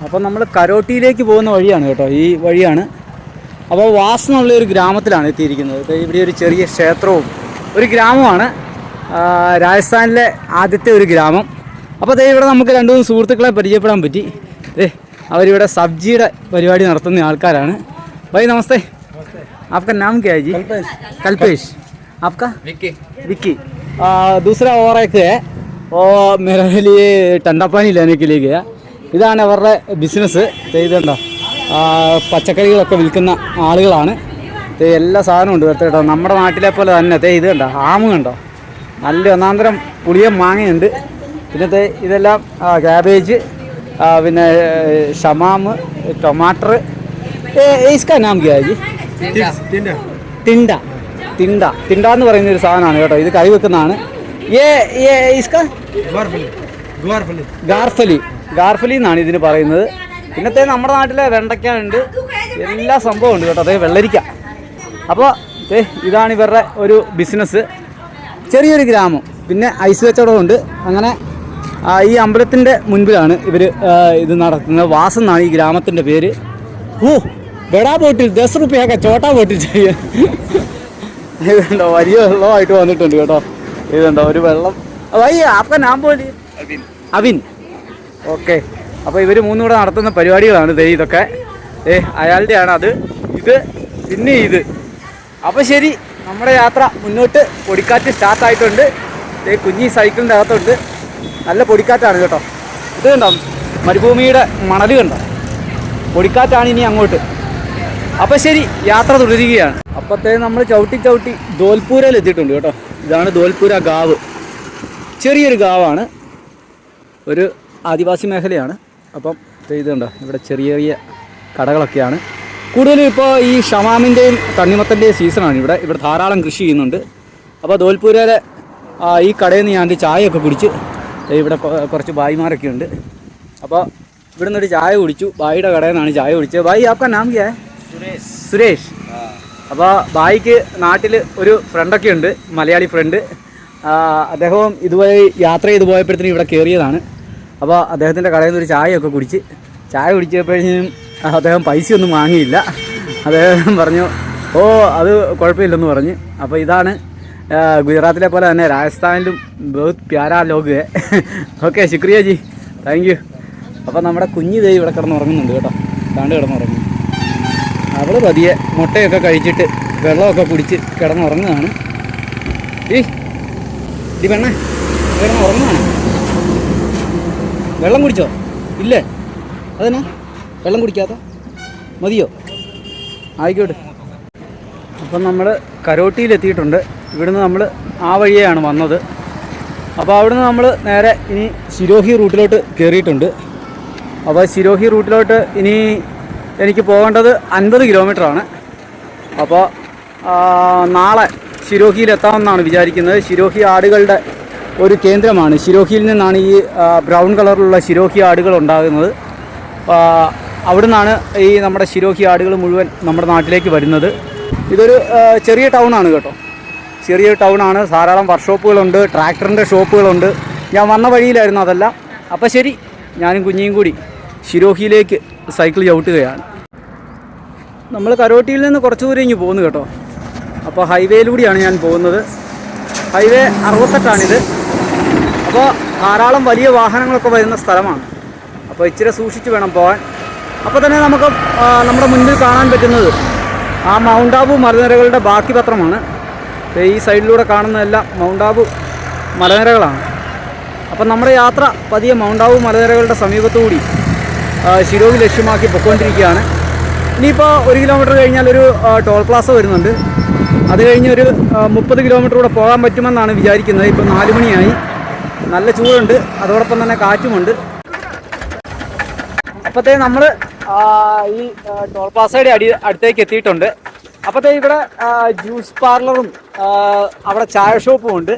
അപ്പോൾ നമ്മൾ കരോട്ടിയിലേക്ക് പോകുന്ന വഴിയാണ് കേട്ടോ, ഈ വഴിയാണ്. അപ്പോൾ വാസ് എന്നുള്ള ഒരു ഗ്രാമത്തിലാണ് എത്തിയിരിക്കുന്നത്. ഇവിടെ ഒരു ചെറിയ ക്ഷേത്രവും ഒരു ഗ്രാമമാണ്, രാജസ്ഥാനിലെ ആദ്യത്തെ ഒരു ഗ്രാമം. അപ്പോൾ ഇവിടെ നമുക്ക് 2-3 സുഹൃത്തുക്കളെ പരിചയപ്പെടാൻ പറ്റി. അവരിവിടെ സബ്ജിയുടെ പരിപാടി നടത്തുന്ന ആൾക്കാരാണ്. भाई नमस्ते, आपका नाम क्या है जी? कल्पेश. आपका? विक्की. दूसरा और एक है, वो मेरे लिए ठंडा पानी लेने के लिए गया. ഇതാണ് അവരുടെ ബിസിനസ്. ഇതുണ്ടോ, പച്ചക്കറികളൊക്കെ വിൽക്കുന്ന ആളുകളാണ്. എല്ലാ സാധനവും ഉണ്ട് കേട്ടോ, നമ്മുടെ നാട്ടിലെ പോലെ തന്നെ. ഇത് കണ്ടോ, ആമ് കണ്ടോ, നല്ല ഒന്നാന്തരം പുളിയം മാങ്ങയുണ്ട്. പിന്നെ ഇതെല്ലാം ക്യാബേജ്, പിന്നെ ഷമാമ്, ടൊമാറ്റർ. इसका नाम क्या है जी? തിണ്ട. തിണ്ട തിണ്ട എന്ന് പറയുന്ന ഒരു സാധനമാണ് കേട്ടോ, ഇത് കറി വെക്കുന്നതാണ്. ഗാർഫലി എന്നാണ് ഇതിന് പറയുന്നത്. പിന്നത്തെ നമ്മുടെ നാട്ടിലെ വെണ്ടയ്ക്ക ഉണ്ട്, എല്ലാ സംഭവം ഉണ്ട് കേട്ടോ. വെള്ളരിക്ക. അപ്പോൾ ഇതാണ് ഇവരുടെ ഒരു ബിസിനസ്. ചെറിയൊരു ഗ്രാമം. പിന്നെ ഐസ് കച്ചവടമുണ്ട്. അങ്ങനെ ഈ അമ്പലത്തിൻ്റെ മുൻപിലാണ് ഇവർ ഇത് നടത്തുന്നത്. വാസ് എന്നാണ് ഈ ഗ്രാമത്തിൻ്റെ പേര്. ബഡാ ബോട്ടിൽ 10 രൂപയൊക്കെ ചോട്ടാ ബോട്ടിൽ ചെയ്യാൻ. ഇതുണ്ടോ, വലിയ വെള്ളമായിട്ട് വന്നിട്ടുണ്ട് കേട്ടോ. ഇതുണ്ടോ ഒരു വെള്ളം. ആപ്കാ നാം പോലി? അവിൻ. ഓക്കെ. അപ്പോൾ ഇവർ 3 കൂടെ നടത്തുന്ന പരിപാടികളാണ് ഇതൊക്കെ. അയാളുടെയാണ് അത്, ഇത്, പിന്നെ ഇത്. അപ്പോൾ ശരി, നമ്മുടെ യാത്ര മുന്നോട്ട്. പൊടിക്കാറ്റ് സ്റ്റാർട്ടായിട്ടുണ്ട്. കുഞ്ഞി സൈക്കിളിൻ്റെ അകത്തുണ്ട്. നല്ല പൊടിക്കാറ്റാണ് കേട്ടോ. ഇത് കണ്ടോ, മരുഭൂമിയുടെ മണൽ കണ്ടോ, പൊടിക്കാറ്റാണ് ഇനി അങ്ങോട്ട്. അപ്പോൾ ശരി, യാത്ര തുടരുകയാണ്. അപ്പോഴത്തേ നമ്മൾ ചവിട്ടി ധോൽപൂരയിൽ എത്തിയിട്ടുണ്ട് കേട്ടോ. ഇതാണ് ധോൽപൂര ഗാവ്. ചെറിയൊരു ഗാവാണ്, ഒരു ആദിവാസി മേഖലയാണ്. അപ്പം ഇതുണ്ടോ, ഇവിടെ ചെറിയ കടകളൊക്കെയാണ്. കൂടുതലും ഇപ്പോൾ ഈ ഷമാമിൻ്റെയും തണ്ണിമത്തൻ്റെയും സീസണാണ്. ഇവിടെ ധാരാളം കൃഷി ചെയ്യുന്നുണ്ട്. അപ്പോൾ ധോൽപൂരയിലെ ഈ കടയിൽ നിന്ന് ഞാൻ ചായയൊക്കെ കുടിച്ച്, ഇവിടെ കുറച്ച് ഭായിമാരൊക്കെ ഉണ്ട്. അപ്പോൾ ഇവിടെ നിന്നൊരു ചായ കുടിച്ചു. ഭായിയുടെ കടയിൽ നിന്നാണ് ചായ കുടിച്ചത്. ഭായി ആപ്കാ നാം ക്യാ ഹൈ? സുരേഷ്. അപ്പോൾ ഭായിക്ക് നാട്ടിൽ ഒരു ഫ്രണ്ടൊക്കെ ഉണ്ട്, മലയാളി ഫ്രണ്ട്. അദ്ദേഹവും ഇതുപോലെ യാത്ര ചെയ്ത് പോയപ്പോഴത്തേനും ഇവിടെ കയറിയതാണ്. അപ്പോൾ അദ്ദേഹത്തിൻ്റെ കടയിൽ നിന്ന് ഒരു ചായയൊക്കെ ചായ കുടിച്ചപ്പോഴേക്കും അദ്ദേഹം പൈസയൊന്നും വാങ്ങിയില്ല. അദ്ദേഹം പറഞ്ഞു, അത് കുഴപ്പമില്ലെന്ന് പറഞ്ഞു. അപ്പോൾ ഇതാണ് ഗുജറാത്തിലെ പോലെ തന്നെ രാജസ്ഥാനിലും ബഹുത് പ്യാരാ ലോഗ് ഹെ. ഓക്കെ, ശുക്രിയ ജി, താങ്ക് യു. അപ്പോൾ നമ്മുടെ കുഞ്ഞ് ഇവിടെ കിടന്നുറങ്ങുന്നുണ്ട് കേട്ടോ. കിടന്നുറങ്ങുന്നു. അവൾ പതിയെ മുട്ടയൊക്കെ കഴിച്ചിട്ട് വെള്ളമൊക്കെ കുടിച്ച് കിടന്നുറങ്ങുകയാണ്. ഈ പെണ്ണെ കിടന്നുറങ്ങുകയാണ്. വെള്ളം കുടിച്ചോ? ഇല്ലേ? അതെന്നാ വെള്ളം കുടിക്കാത്ത? മതിയോ? ആയിക്കോട്ടെ. അപ്പം നമ്മൾ കരോട്ടിയിലെത്തിയിട്ടുണ്ട്. ഇവിടുന്ന് നമ്മൾ ആ വഴിയാണ് വന്നത്. അപ്പോൾ അവിടുന്ന് നമ്മൾ നേരെ ഇനി സിരോഹി റൂട്ടിലോട്ട് കയറിയിട്ടുണ്ട്. അപ്പോൾ സിരോഹി റൂട്ടിലോട്ട് ഇനി എനിക്ക് പോകേണ്ടത് 50 കിലോമീറ്ററാണ്. അപ്പോൾ നാളെ സിരോഹിയിലെത്താമെന്നാണ് വിചാരിക്കുന്നത്. സിരോഹി ആടുകളുടെ ഒരു കേന്ദ്രമാണ്. സിരോഹിയിൽ നിന്നാണ് ഈ ബ്രൗൺ കളറിലുള്ള സിരോഹി ആടുകൾ ഉണ്ടാകുന്നത്. അവിടെ നിന്നാണ് ഈ നമ്മുടെ സിരോഹി ആടുകൾ മുഴുവൻ നമ്മുടെ നാട്ടിലേക്ക് വരുന്നത്. ഇതൊരു ചെറിയ ടൗണാണ് കേട്ടോ, ചെറിയ ടൗണാണ്. ധാരാളം വർക്ക്ഷോപ്പുകളുണ്ട്, ട്രാക്ടറിൻ്റെ ഷോപ്പുകളുണ്ട്. ഞാൻ വന്ന വഴിയിലായിരുന്നു അതെല്ലാം. അപ്പോൾ ശരി, ഞാനും കുഞ്ഞിയും കൂടി സിരോഹിയിലേക്ക് സൈക്കിൾ ചവിട്ടുകയാണ്. നമ്മൾ കരോട്ടിയിൽ നിന്ന് കുറച്ച് ദൂരം ഇങ്ങ് പോകുന്നു കേട്ടോ. അപ്പോൾ ഹൈവേയിലൂടെയാണ് ഞാൻ പോകുന്നത്. ഹൈവേ 68ആണിത്. അപ്പോൾ ധാരാളം വലിയ വാഹനങ്ങളൊക്കെ വരുന്ന സ്ഥലമാണ്. അപ്പോൾ ഇച്ചിരി സൂക്ഷിച്ച് വേണം പോകാൻ. അപ്പോൾ തന്നെ നമുക്ക് നമ്മുടെ മുന്നിൽ കാണാൻ പറ്റുന്നത് ആ മൗണ്ട് ആബു മലനിരകളുടെ ബാക്കി പത്രമാണ്. ഈ സൈഡിലൂടെ കാണുന്നതെല്ലാം മൗണ്ട് ആബു മലനിരകളാണ്. അപ്പം നമ്മുടെ യാത്ര പതിയെ മൗണ്ട് ആബു മലനിരകളുടെ സമീപത്തുകൂടി സിരോഹി ലക്ഷ്യമാക്കി പൊയ്ക്കൊണ്ടിരിക്കുകയാണ്. ഇനിയിപ്പോൾ 1 കിലോമീറ്റർ കഴിഞ്ഞാൽ ഒരു ടോൾ പ്ലാസ വരുന്നുണ്ട്. അത് കഴിഞ്ഞ് ഒരു 30 കിലോമീറ്റർ കൂടെ പോകാൻ പറ്റുമെന്നാണ് വിചാരിക്കുന്നത്. ഇപ്പോൾ 4 മണിയായി, നല്ല ചൂടുണ്ട്, അതോടൊപ്പം തന്നെ കാറ്റുമുണ്ട്. അപ്പോഴത്തേ നമ്മൾ ഈ ടോൾ പ്ലാസയുടെ അടുത്തേക്ക് എത്തിയിട്ടുണ്ട്. അപ്പോഴത്തേ ഇവിടെ ജ്യൂസ് പാർലറും അവിടെ ചായ ഷോപ്പും ഉണ്ട്.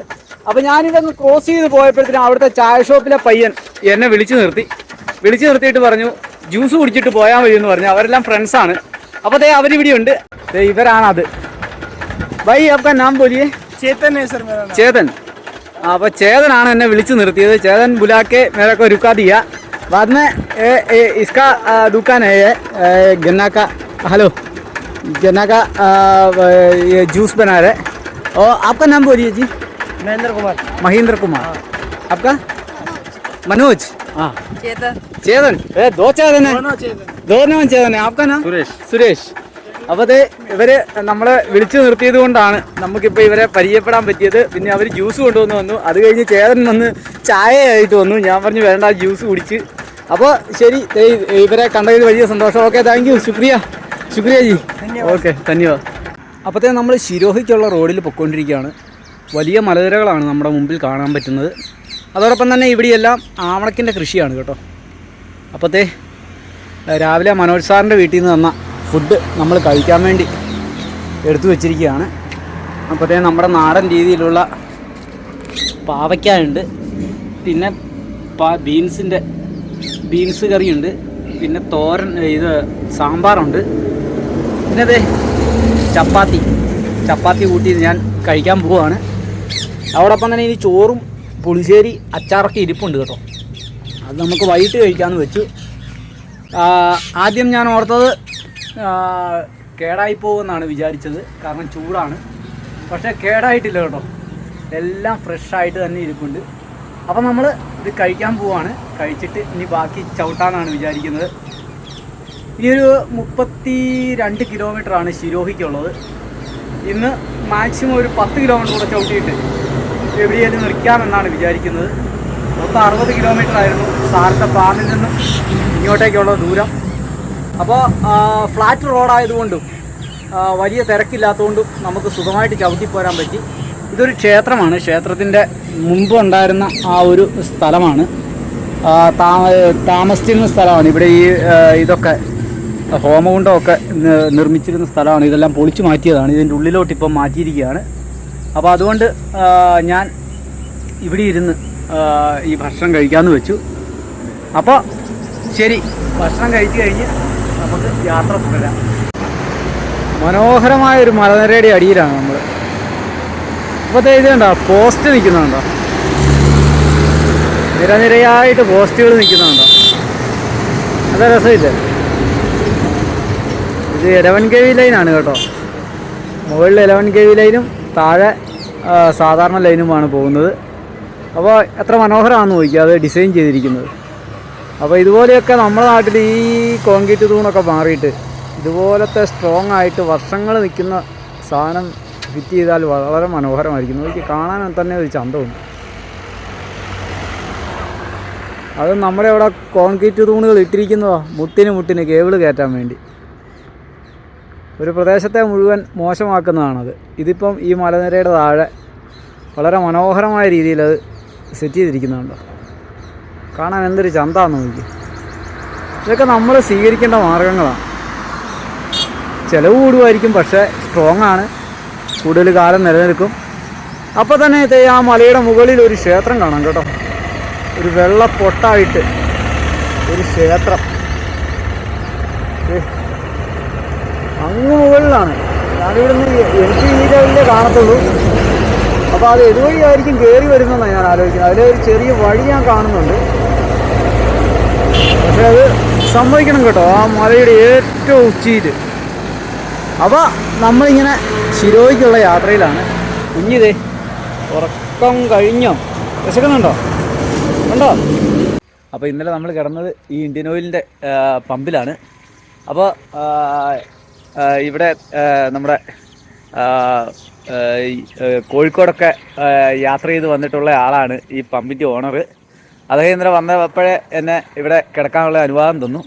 അപ്പോൾ ഞാനിതൊന്ന് ക്രോസ് ചെയ്ത് പോയപ്പോഴത്തേനും അവിടുത്തെ ചായ ഷോപ്പിലെ പയ്യൻ എന്നെ വിളിച്ചു നിർത്തിയിട്ട് പറഞ്ഞു, ജ്യൂസ് കുടിച്ചിട്ട് പോയാൽ മതി എന്ന് പറഞ്ഞു. അവരെല്ലാം ഫ്രണ്ട്സാണ്. അപ്പോൾ അവരിവിടെ ഉണ്ട്. ഇവരാണത്. भाई आपका नाम बोलिए। चेतन है सर मेरा नाम। चेतन. അപ്പോൾ ചേതനാണ് എന്നെ വിളിച്ചു നിർത്തിയത്. ചേതൻ ബുലാക്കെ മേരെ കോ രുക്കാ ദിയ. बाद में इसका दुकान है ये गन्ना का। हेलो, गन्ना का ये जूस बना रहे। और आपका नाम बोलिए जी? महेंद्र कुमार। महेंद्र कुमार। आपका? मनोज। हाँ, ചേതൻ. दो ചേതൻ है, दोनों ചേതൻ है. आपका नाम? സുരേഷ്. അപ്പോൾ ഇവര് നമ്മളെ വിളിച്ചു നിർത്തിയത് കൊണ്ടാണ് നമുക്കിപ്പോൾ ഇവരെ പരിചയപ്പെടാൻ പറ്റിയത്. പിന്നെ അവർ ജ്യൂസ് കൊണ്ടുവന്ന് വന്നു. അത് കഴിഞ്ഞ് ചേതൻ വന്ന് ചായയായിട്ട് വന്നു. ഞാൻ പറഞ്ഞു വേണ്ട, ജ്യൂസ് കുടിച്ച്. അപ്പോൾ ശരി, ഇവരെ കണ്ടതിൽ വലിയ സന്തോഷം. Okay, thank you. ശുക്രിയ ജി. ഓക്കെ, ധന്യവാദ്. അപ്പോഴത്തേ നമ്മൾ ശിരോഹിക്കുള്ള റോഡിൽ പൊയ്ക്കൊണ്ടിരിക്കുകയാണ്. വലിയ മലനിരകളാണ് നമ്മുടെ മുമ്പിൽ കാണാൻ പറ്റുന്നത്. അതോടൊപ്പം തന്നെ ഇവിടെയെല്ലാം ആവണക്കിൻ്റെ കൃഷിയാണ് കേട്ടോ. അപ്പോഴത്തേ രാവിലെ മനോജ് സാറിൻ്റെ വീട്ടിൽ നിന്ന് തന്ന ഫുഡ് നമ്മൾ കഴിക്കാൻ വേണ്ടി എടുത്തു വച്ചിരിക്കുകയാണ്. അപ്പോഴത്തേ നമ്മുടെ നാടൻ രീതിയിലുള്ള പാവയ്ക്കായുണ്ട്, പിന്നെ ബീൻസ് കറിയുണ്ട്, പിന്നെ തോരൻ, ഇത് സാമ്പാറുണ്ട്, പിന്നെ അതെ ചപ്പാത്തി കൂട്ടി ഞാൻ കഴിക്കാൻ പോവുകയാണ്. അതോടൊപ്പം തന്നെ ഇനി ചോറും പുളിശ്ശേരി അച്ചാറൊക്കെ ഇരിപ്പുണ്ട് കേട്ടോ. അത് നമുക്ക് വൈകിട്ട് കഴിക്കാമെന്ന് വെച്ചു. ആദ്യം ഞാൻ ഓർത്തത് കേടായി പോകുമെന്നാണ് വിചാരിച്ചത്, കാരണം ചൂടാണ്. പക്ഷേ കേടായിട്ടില്ല കേട്ടോ, എല്ലാം ഫ്രഷായിട്ട് തന്നെ ഇരിപ്പുണ്ട്. അപ്പോൾ നമ്മൾ ഇത് കഴിക്കാൻ പോവാണ്. കഴിച്ചിട്ട് ഇനി ബാക്കി ചവിട്ടാനാണ് വിചാരിക്കുന്നത്. ഇനിയൊരു 32 കിലോമീറ്ററാണ് ശിരോഹിക്കുള്ളത്. ഇന്ന് മാക്സിമം ഒരു 10 കിലോമീറ്റർ കൂടെ ചവിട്ടിയിട്ട് എവിടെയെങ്കിലും നിൽക്കാമെന്നാണ് വിചാരിക്കുന്നത്. മൊത്തം 60 കിലോമീറ്റർ ആയിരുന്നു സാറിൻ്റെ ഫാമിൽ നിന്നും ഇങ്ങോട്ടേക്കുള്ള ദൂരം. അപ്പോൾ ഫ്ലാറ്റ് റോഡായതുകൊണ്ടും വലിയ തിരക്കില്ലാത്തതുകൊണ്ടും നമുക്ക് സുഖമായിട്ട് ചവിട്ടിപ്പോരാൻ പറ്റി. ഇതൊരു ക്ഷേത്രമാണ്. ക്ഷേത്രത്തിൻ്റെ മുമ്പ് ഉണ്ടായിരുന്ന ആ ഒരു സ്ഥലമാണ്, താമസിച്ചിരുന്ന സ്ഥലമാണ്. ഇവിടെ ഈ ഇതൊക്കെ ഹോമകുണ്ടമൊക്കെ നിർമ്മിച്ചിരുന്ന സ്ഥലമാണ്. ഇതെല്ലാം പൊളിച്ചു മാറ്റിയതാണ്. ഇതിൻ്റെ ഉള്ളിലോട്ട് ഇപ്പം മാറ്റിയിരിക്കുകയാണ്. അപ്പോൾ അതുകൊണ്ട് ഞാൻ ഇവിടെ ഇരുന്ന് ഈ ഭക്ഷണം കഴിക്കാമെന്ന് വെച്ചു. അപ്പോൾ ശരി, ഭക്ഷണം കഴിച്ച് കഴിഞ്ഞ് നമുക്ക് യാത്ര തുടരാം. മനോഹരമായൊരു മലനിരയുടെ അടിയിലാണ് നമ്മൾ. അപ്പോൾ ഇത് കണ്ടോ, പോസ്റ്റ് നിൽക്കുന്നുണ്ടോ? നിരനിരയായിട്ട് പോസ്റ്റുകൾ നിൽക്കുന്നുണ്ടോ? നല്ല രസമില്ലേ? ഇത് 11 kV ലൈനാണ് കേട്ടോ. മുകളിൽ 11 kV ലൈനും താഴെ സാധാരണ ലൈനുമാണ് പോകുന്നത്. അപ്പോൾ എത്ര മനോഹരമാണെന്ന് നോക്കിയാൽ അത് ഡിസൈൻ ചെയ്തിരിക്കുന്നത്. അപ്പോൾ ഇതുപോലെയൊക്കെ നമ്മുടെ നാട്ടിൽ ഈ കോൺക്രീറ്റ് തൂണൊക്കെ മാറിയിട്ട് ഇതുപോലത്തെ സ്ട്രോങ് ആയിട്ട് വർഷങ്ങൾ നിൽക്കുന്ന സാധനം ഫിറ്റ് ചെയ്താൽ വളരെ മനോഹരമായിരിക്കും. നോക്കി കാണാൻ തന്നെ ഒരു ചന്തമുണ്ട്. അത് നമ്മുടെ അവിടെ കോൺക്രീറ്റ് തൂണുകൾ ഇട്ടിരിക്കുന്നതോ മുട്ടിന് കേബിൾ കയറ്റാൻ വേണ്ടി. ഒരു പ്രദേശത്തെ മുഴുവൻ മോശമാക്കുന്നതാണത്. ഇതിപ്പം ഈ മലനിരയുടെ താഴെ വളരെ മനോഹരമായ രീതിയിൽ അത് സെറ്റ് ചെയ്തിരിക്കുന്നുണ്ടോ? കാണാൻ എന്തൊരു ചന്താന്ന് നോക്കി. ഇതൊക്കെ നമ്മൾ സ്വീകരിക്കേണ്ട മാർഗങ്ങളാണ്. ചിലവ് കൂടുമായിരിക്കും, പക്ഷേ സ്ട്രോങ് ആണ്, കൂടുതൽ കാലം നിലനിൽക്കും. അപ്പോൾ തന്നെ ആ മലയുടെ മുകളിൽ ഒരു ക്ഷേത്രം കാണാം കേട്ടോ. ഒരു വെള്ള പൊട്ടായിട്ട് ഒരു ക്ഷേത്രം അങ്ങ് മുകളിലാണ്. ഞാനിവിടുന്ന് എനിക്ക് ഈ ലെവലിലേ കാണത്തുള്ളൂ. അപ്പോൾ അത് ഇതുവഴിയായിരിക്കും കയറി വരുന്നതെന്നാണ് ഞാൻ ആലോചിക്കുന്നത്. അതിലൊരു ചെറിയ വഴി ഞാൻ കാണുന്നുണ്ട്, പക്ഷെ അത് സമ്മതിക്കണം കേട്ടോ, ആ മലയുടെ ഏറ്റവും ഉച്ചിയിൽ. അപ്പോൾ നമ്മളിങ്ങനെ ശിരോയ്ക്കുള്ള യാത്രയിലാണ്. കുഞ്ഞിതേ ഉറക്കം കഴിഞ്ഞോ? വിശക്കുന്നുണ്ടോ? ഉണ്ടോ? അപ്പോൾ ഇന്നലെ നമ്മൾ കിടന്നത് ഈ ഇന്ത്യൻ ഓയിലിൻ്റെ പമ്പിലാണ്. അപ്പോൾ ഇവിടെ നമ്മുടെ കോഴിക്കോടൊക്കെ യാത്ര ചെയ്ത് വന്നിട്ടുള്ള ആളാണ് ഈ പമ്പിൻ്റെ ഓണർ. അദ്ദേഹം ഇന്നലെ വന്നപ്പോഴേ എന്നെ ഇവിടെ കിടക്കാനുള്ള അനുവാദം തന്നു.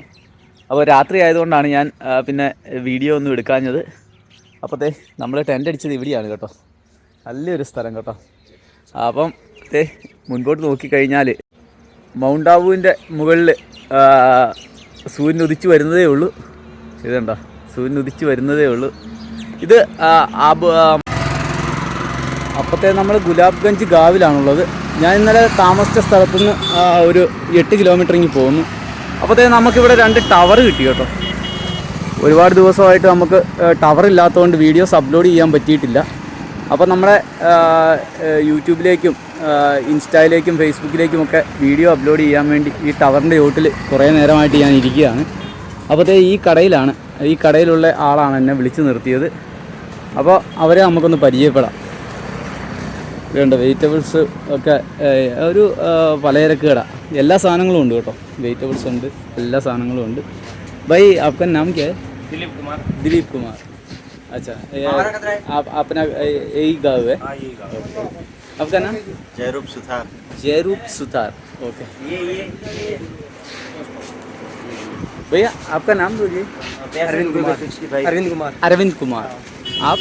അപ്പോൾ രാത്രി ആയതുകൊണ്ടാണ് ഞാൻ പിന്നെ വീഡിയോ ഒന്നും എടുക്കാഞ്ഞത്. അപ്പോഴത്തേ നമ്മൾ ടെൻ്റ് അടിച്ചത് ഇവിടെയാണ് കേട്ടോ. നല്ലൊരു സ്ഥലം കേട്ടോ. അപ്പം മുൻപോട്ട് നോക്കിക്കഴിഞ്ഞാൽ മൗണ്ട് ആബുവിൻ്റെ മുകളിൽ സൂര്യൻ ഉദിച്ച് വരുന്നതേ ഉള്ളൂ. ഇതുണ്ടോ, സൂര്യൻ ഉദിച്ച് വരുന്നതേ ഉള്ളൂ. ഇത് അപ്പോഴത്തേ നമ്മൾ ഗുലാബ്ഗഞ്ച് ഗാവിലാണുള്ളത്. ഞാൻ ഇന്നലെ താമസിച്ച സ്ഥലത്തുനിന്ന് ഒരു 8 കിലോമീറ്ററിങ്ങ് പോകുന്നു. അപ്പോഴത്തേ നമുക്കിവിടെ 2 ടവർ കിട്ടി കേട്ടോ. ഒരുപാട് ദിവസമായിട്ട് നമുക്ക് ടവർ ഇല്ലാത്തതുകൊണ്ട് വീഡിയോസ് അപ്ലോഡ് ചെയ്യാൻ പറ്റിയിട്ടില്ല. അപ്പോൾ നമ്മുടെ യൂട്യൂബിലേക്കും ഇൻസ്റ്റയിലേക്കും ഫേസ്ബുക്കിലേക്കും ഒക്കെ വീഡിയോ അപ്ലോഡ് ചെയ്യാൻ വേണ്ടി ഈ ടവറിൻ്റെ ചോട്ടിൽ കുറേ നേരമായിട്ട് ഞാൻ ഇരിക്കുകയാണ്. അപ്പോഴത്തെ ഈ കടയിലുള്ള ആളാണ് എന്നെ വിളിച്ച് നിർത്തിയത്. അപ്പോൾ അവരെ നമുക്കൊന്ന് പരിചയപ്പെടാം. വേണ്ട വെജിറ്റബിൾസ് ഒക്കെ ഒരു പലചരക്ക് കട, എല്ലാ സാധനങ്ങളും ഉണ്ട് കേട്ടോ. വെജിറ്റബിൾസ് ഉണ്ട്, എല്ലാ സാധനങ്ങളും ഉണ്ട്. भाई आपका नाम क्या है? दिलीप कुमार. अच्छा, आप अपना यही गाँव है? आपका नाम? जयरूप सुथार. ओके. भैया आपका नाम बोलिए. अरविंद कुमार. आप?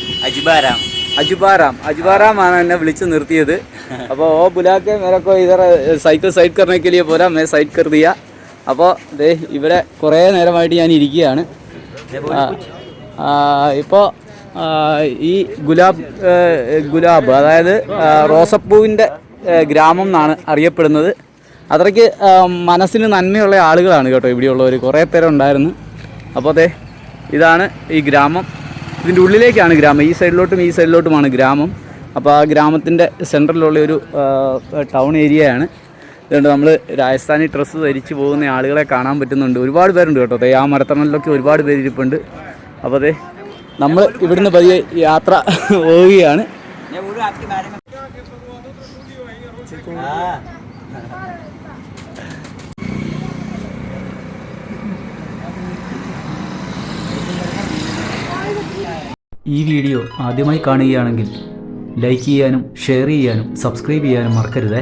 अजबाराम ആണ് എന്നെ വിളിച്ച് നിർത്തിയത്. അപ്പോൾ ഓ ബുലാക്കെ മേരക്കോ ഇധർ സൈക്കിൾ സൈഡ് करने के लिए बोला, मैं साइड कर दिया. അപ്പോൾ ദേ ഇവിടെ കുറേ നേരമായിട്ട് ഞാൻ ഇരിക്കുകയാണ്. ഇപ്പോൾ ഈ ഗുലാബ് അതായത് റോസപ്പൂവിൻ്റെ ഗ്രാമം എന്നാണ് അറിയപ്പെടുന്നത്. അത്രയ്ക്ക് മനസ്സിന് നന്മയുള്ള ആളുകളാണ് കേട്ടോ ഇവിടെയുള്ളവർ, കുറേ പേരുണ്ടായിരുന്നു. അപ്പോൾ അതെ ഇതാണ് ഈ ഗ്രാമം. ഇതിൻ്റെ ഉള്ളിലേക്കാണ് ഗ്രാമം, ഈ സൈഡിലോട്ടുമാണ് ഗ്രാമം. അപ്പോൾ ആ ഗ്രാമത്തിൻ്റെ സെൻറ്ററിലുള്ള ഒരു ടൗൺ ഏരിയയാണ്. അതുകൊണ്ട് നമ്മൾ രാജസ്ഥാനി ഡ്രസ്സ് ധരിച്ച് പോകുന്ന ആളുകളെ കാണാൻ പറ്റുന്നുണ്ട്. ഒരുപാട് പേരുണ്ട് കേട്ടോ. ആ മരത്തണലിലൊക്കെ ഒരുപാട് പേര് ഇരിപ്പുണ്ട്. അപ്പോൾ അതെ നമ്മൾ ഇവിടുന്ന് പതിയെ യാത്ര പോവുകയാണ്. ഈ വീഡിയോ ആദ്യമായി കാണുകയാണെങ്കിൽ ലൈക്ക് ചെയ്യാനും ഷെയർ ചെയ്യാനും സബ്സ്ക്രൈബ് ചെയ്യാനും മറക്കരുതേ.